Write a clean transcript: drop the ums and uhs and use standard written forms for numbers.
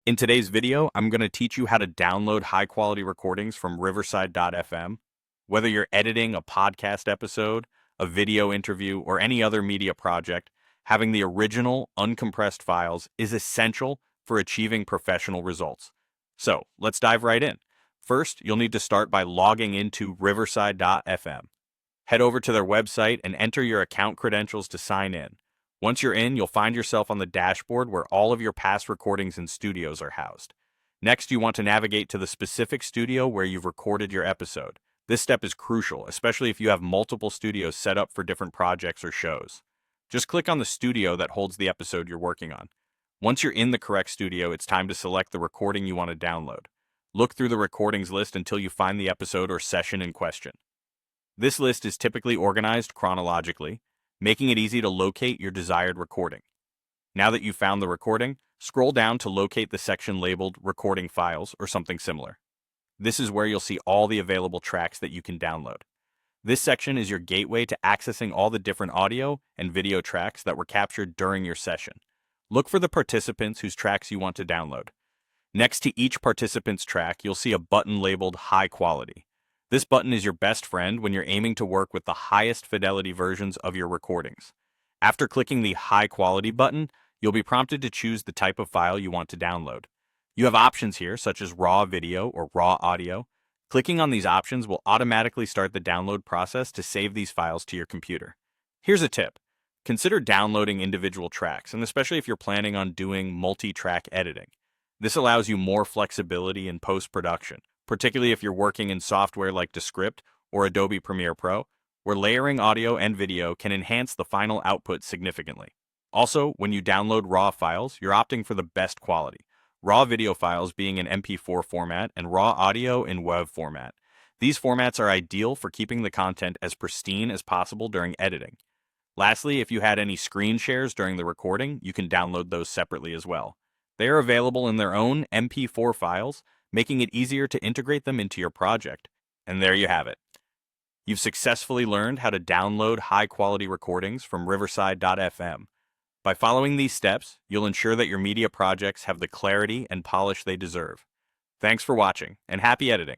In today's video, I'm going to teach you how to download high-quality recordings from Riverside.fm. Whether you're editing a podcast episode, a video interview, or any other media project, having the original, uncompressed files is essential for achieving professional results. So, let's dive right in. First, you'll need to start by logging into Riverside.fm. Head over to their website and enter your account credentials to sign in. Once you're in, you'll find yourself on the dashboard where all of your past recordings and studios are housed. Next, you want to navigate to the specific studio where you've recorded your episode. This step is crucial, especially if you have multiple studios set up for different projects or shows. Just click on the studio that holds the episode you're working on. Once you're in the correct studio, it's time to select the recording you want to download. Look through the recordings list until you find the episode or session in question. This list is typically organized chronologically, making it easy to locate your desired recording. Now that you've found the recording, scroll down to locate the section labeled Recording Files or something similar. This is where you'll see all the available tracks that you can download. This section is your gateway to accessing all the different audio and video tracks that were captured during your session. Look for the participants whose tracks you want to download. Next to each participant's track, you'll see a button labeled High Quality. This button is your best friend when you're aiming to work with the highest fidelity versions of your recordings. After clicking the High Quality button, you'll be prompted to choose the type of file you want to download. You have options here such as raw video or raw audio. Clicking on these options will automatically start the download process to save these files to your computer. Here's a tip. Consider downloading individual tracks, and especially if you're planning on doing multi-track editing. This allows you more flexibility in post-production, particularly if you're working in software like Descript or Adobe Premiere Pro, where layering audio and video can enhance the final output significantly. Also, when you download RAW files, you're opting for the best quality, RAW video files being in MP4 format and RAW audio in WAV format. These formats are ideal for keeping the content as pristine as possible during editing. Lastly, if you had any screen shares during the recording, you can download those separately as well. They are available in their own MP4 files, making it easier to integrate them into your project. And there you have it. You've successfully learned how to download high-quality recordings from Riverside.fm. By following these steps, you'll ensure that your media projects have the clarity and polish they deserve. Thanks for watching, and happy editing!